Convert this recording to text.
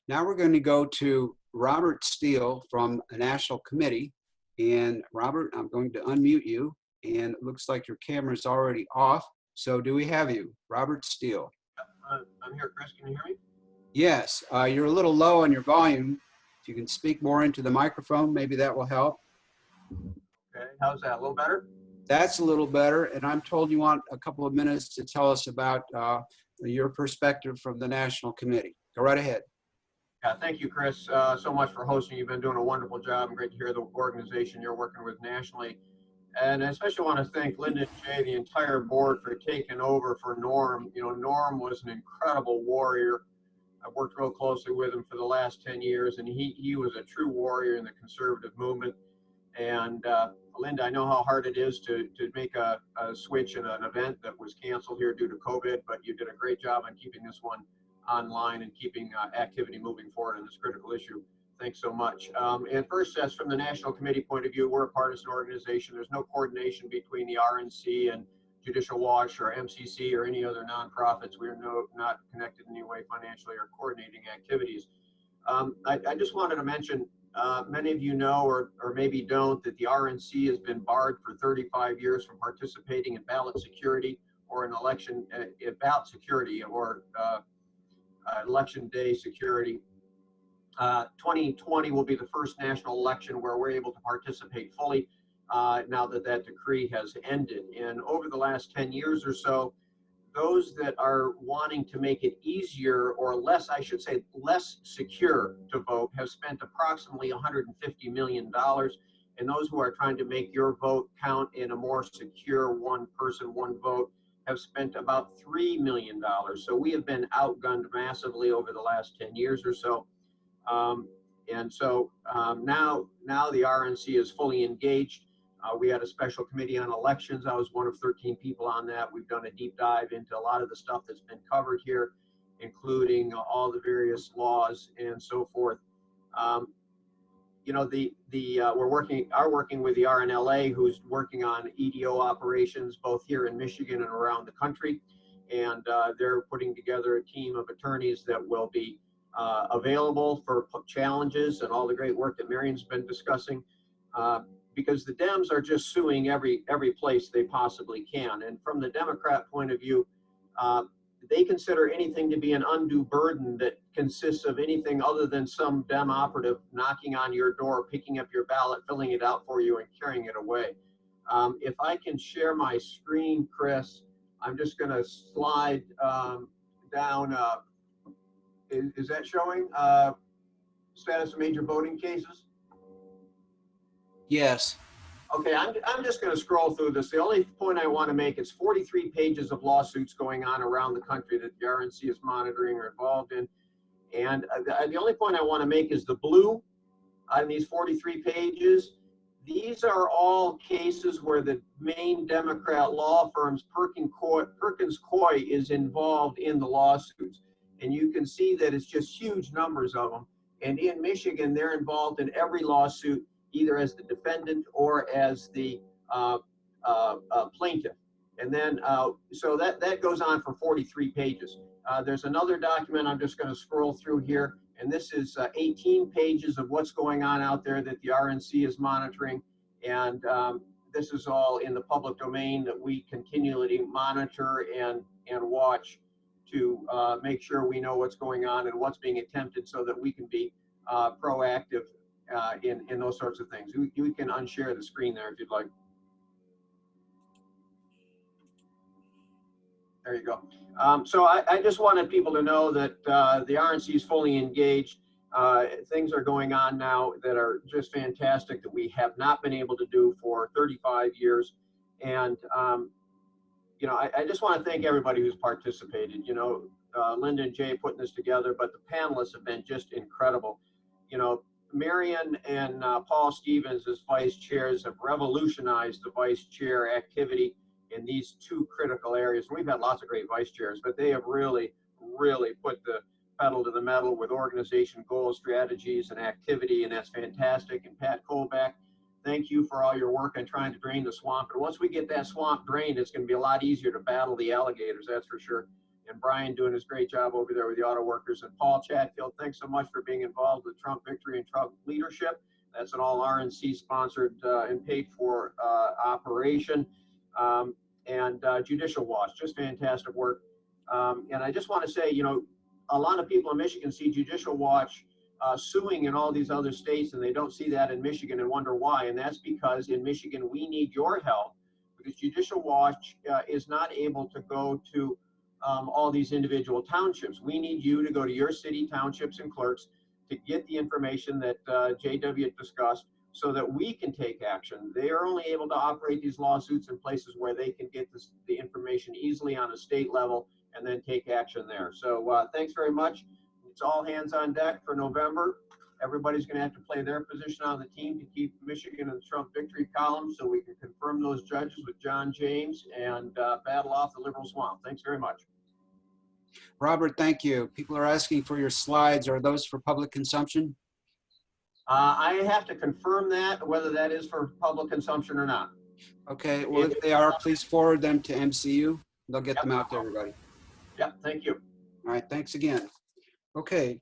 Now we're going to go to Robert Steele from the National Committee. And Robert, I'm going to unmute you. And it looks like your camera is already off. So do we have you? Robert Steele. I'm here, Chris. Can you hear me? Yes, you're a little low on your volume. If you can speak more into the microphone, maybe that will help. Okay, how's that? A little better? That's a little better. And I'm told you want a couple of minutes to tell us about your perspective from the National Committee. Go right ahead. Yeah, thank you, Chris, so much for hosting. You've been doing a wonderful job, and great to hear the organization you're working with nationally. And I especially want to thank Linda and Jay, the entire board, for taking over for Norm. You know, Norm was an incredible warrior. I've worked real closely with him for the last 10 years, and he was a true warrior in the conservative movement. And Linda, I know how hard it is to make a switch in an event that was canceled here due to COVID, but you did a great job on keeping this one online and keeping activity moving forward on this critical issue. Thanks so much. And first, as from the National Committee point of view, we're a partisan organization. There's no coordination between the RNC and Judicial Watch or MCC or any other nonprofits. We are not connected in any way financially or coordinating activities. I just wanted to mention, many of you know or maybe don't, that the RNC has been barred for 35 years from participating in ballot security or an election, ballot security or election day security. 2020 will be the first national election where we're able to participate fully now that that decree has ended. And over the last 10 years or so, those that are wanting to make it easier or less, I should say, less secure to vote have spent approximately $150 million. And those who are trying to make your vote count in a more secure one person, one vote have spent about $3 million. So we have been outgunned massively over the last 10 years or so. Now the RNC is fully engaged. We had a special committee on elections. I was one of 13 people on that. We've done a deep dive into a lot of the stuff that's been covered here, including all the various laws and so forth. You know, we're working with the RNLA, who's working on EDO operations both here in Michigan and around the country, and they're putting together a team of attorneys that will be available for challenges and all the great work that Marion's been discussing, because the Dems are just suing every place they possibly can. And from the Democrat point of view, they consider anything to be an undue burden that consists of anything other than some Dem operative knocking on your door, picking up your ballot, filling it out for you, and carrying it away. If I can share my screen, Chris, I'm just going to slide down. Is that showing status of major voting cases? Yes. Okay, I'm just going to scroll through this. The only point I want to make is 43 pages of lawsuits going on around the country that the RNC is monitoring or involved in. And the only point I want to make is the blue on these 43 pages. These are all cases where the main Democrat law firms, Perkins Coie, is involved in the lawsuits. And you can see that it's just huge numbers of them. And in Michigan, they're involved in every lawsuit, either as the defendant or as the plaintiff. And then, so that goes on for 43 pages. There's another document I'm just going to scroll through here, and this is 18 pages of what's going on out there that the RNC is monitoring. And this is all in the public domain that we continually monitor and watch to make sure we know what's going on and what's being attempted so that we can be proactive in those sorts of things. You can unshare the screen there if you'd like. There you go. So I just wanted people to know that the RNC is fully engaged. Things are going on now that are just fantastic that we have not been able to do for 35 years. And, you know, I just want to thank everybody who's participated. You know, Linda and Jay putting this together, but the panelists have been just incredible. You know, Marion and Paul Stevens as vice chairs have revolutionized the vice chair activity in these two critical areas. We've had lots of great vice chairs, but they have really put the pedal to the metal with organization, goals, strategies, and activity, and that's fantastic. And Pat Colback, thank you for all your work on trying to drain the swamp. And once we get that swamp drained, it's going to be a lot easier to battle the alligators, that's for sure. and Brian doing his great job over there with the auto workers. And Paul Chatfield, thanks so much for being involved with Trump Victory and Trump Leadership. That's an all RNC sponsored and paid for operation. And Judicial Watch, just fantastic work. And I just want to say, you know, a lot of people in Michigan see Judicial Watch suing in all these other states, and they don't see that in Michigan and wonder why. And that's because in Michigan, we need your help, because Judicial Watch is not able to go to all these individual townships. We need you to go to your city, townships, and clerks to get the information that JW discussed so that we can take action. They are only able to operate these lawsuits in places where they can get the information easily on a state level and then take action there. So thanks very much. It's all hands on deck for November. Everybody's going to have to play their position on the team to keep Michigan in the Trump victory column so we can confirm those judges with John James and battle off the liberal swamp. Thanks very much. Robert, thank you. People are asking for your slides. Are those for public consumption? I have to confirm that, whether that is for public consumption or not. Okay, well, if they are, please forward them to MCU. They'll get them out to everybody. Yep, thank you. All right, thanks again. Okay,